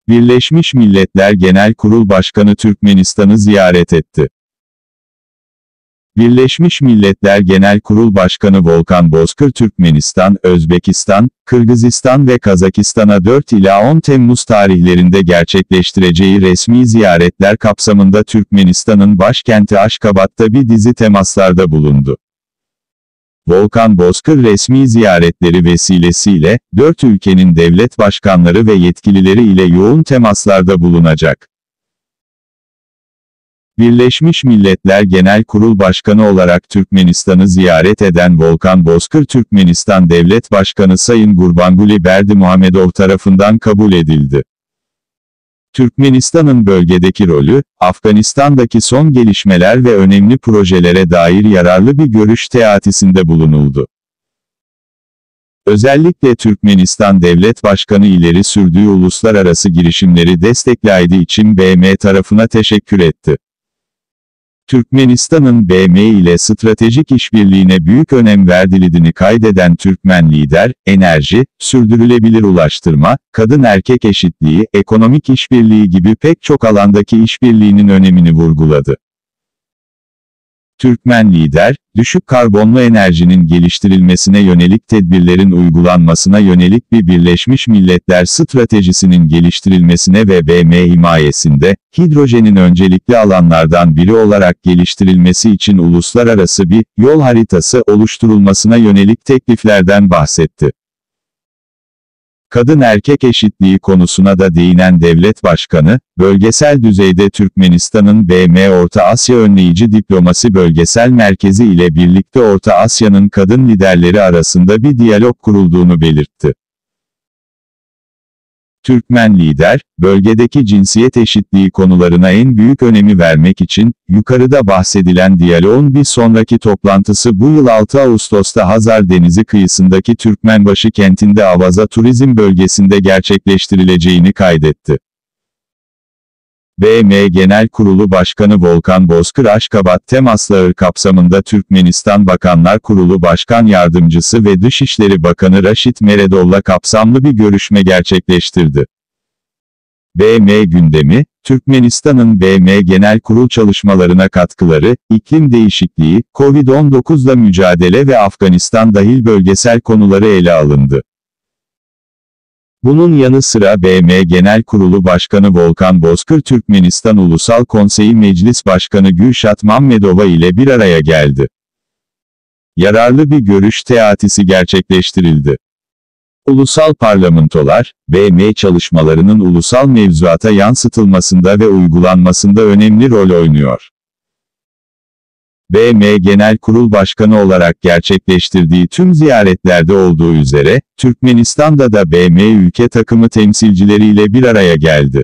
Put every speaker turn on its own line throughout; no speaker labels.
Birleşmiş Milletler Genel Kurul Başkanı Türkmenistan'ı ziyaret etti. Birleşmiş Milletler Genel Kurul Başkanı Volkan Bozkır Türkmenistan, Özbekistan, Kırgızistan ve Kazakistan'a 4 ila 10 Temmuz tarihlerinde gerçekleştireceği resmi ziyaretler kapsamında Türkmenistan'ın başkenti Aşkabat'ta bir dizi temaslarda bulundu. Volkan Bozkır resmi ziyaretleri vesilesiyle, 4 ülkenin devlet başkanları ve yetkilileri ile yoğun temaslarda bulunacak. Birleşmiş Milletler Genel Kurul Başkanı olarak Türkmenistan'ı ziyaret eden Volkan Bozkır Türkmenistan Devlet Başkanı Sayın Gurbanguly Berdimuhamedov tarafından kabul edildi. Türkmenistan'ın bölgedeki rolü, Afganistan'daki son gelişmeler ve önemli projelere dair yararlı bir görüş teatisinde bulunuldu. Özellikle Türkmenistan Devlet Başkanı ileri sürdüğü uluslararası girişimleri desteklediği için BM tarafına teşekkür etti. Türkmenistan'ın BM ile stratejik işbirliğine büyük önem verdiğini kaydeden Türkmen lider, enerji, sürdürülebilir ulaştırma, kadın-erkek eşitliği, ekonomik işbirliği gibi pek çok alandaki işbirliğinin önemini vurguladı. Türkmen lider, düşük karbonlu enerjinin geliştirilmesine yönelik tedbirlerin uygulanmasına yönelik bir Birleşmiş Milletler stratejisinin geliştirilmesine ve BM himayesinde, hidrojenin öncelikli alanlardan biri olarak geliştirilmesi için uluslararası bir yol haritası oluşturulmasına yönelik tekliflerden bahsetti. Kadın-erkek eşitliği konusuna da değinen devlet başkanı, bölgesel düzeyde Türkmenistan'ın BM Orta Asya Önleyici Diplomasi Bölgesel Merkezi ile birlikte Orta Asya'nın kadın liderleri arasında bir diyalog kurulduğunu belirtti. Türkmen lider, bölgedeki cinsiyet eşitliği konularına en büyük önemi vermek için, yukarıda bahsedilen diyaloğun bir sonraki toplantısı bu yıl 6 Ağustos'ta Hazar Denizi kıyısındaki Türkmenbaşı kentinde Avaza Turizm Bölgesi'nde gerçekleştirileceğini kaydetti. BM Genel Kurulu Başkanı Volkan Bozkır Aşkabat temasları kapsamında Türkmenistan Bakanlar Kurulu Başkan Yardımcısı ve Dışişleri Bakanı Raşit Meredov'la kapsamlı bir görüşme gerçekleştirdi. BM gündemi, Türkmenistan'ın BM Genel Kurul çalışmalarına katkıları, iklim değişikliği, Covid-19'la mücadele ve Afganistan dahil bölgesel konuları ele alındı. Bunun yanı sıra BM Genel Kurulu Başkanı Volkan Bozkır Türkmenistan Ulusal Konseyi Meclis Başkanı Gülşat Mammadova ile bir araya geldi. Yararlı bir görüş teatisi gerçekleştirildi. Ulusal parlamentolar, BM çalışmalarının ulusal mevzuata yansıtılmasında ve uygulanmasında önemli rol oynuyor. BM Genel Kurul Başkanı olarak gerçekleştirdiği tüm ziyaretlerde olduğu üzere, Türkmenistan'da da BM ülke takımı temsilcileriyle bir araya geldi.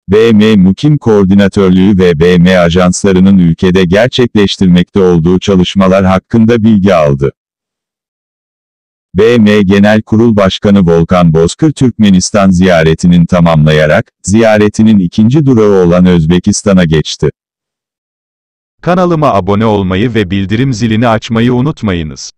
BM Mukim Koordinatörlüğü ve BM ajanslarının ülkede gerçekleştirmekte olduğu çalışmalar hakkında bilgi aldı. BM Genel Kurul Başkanı Volkan Bozkır Türkmenistan ziyaretinin tamamlayarak, ziyaretinin ikinci durağı olan Özbekistan'a geçti.
Kanalıma abone olmayı ve bildirim zilini açmayı unutmayınız.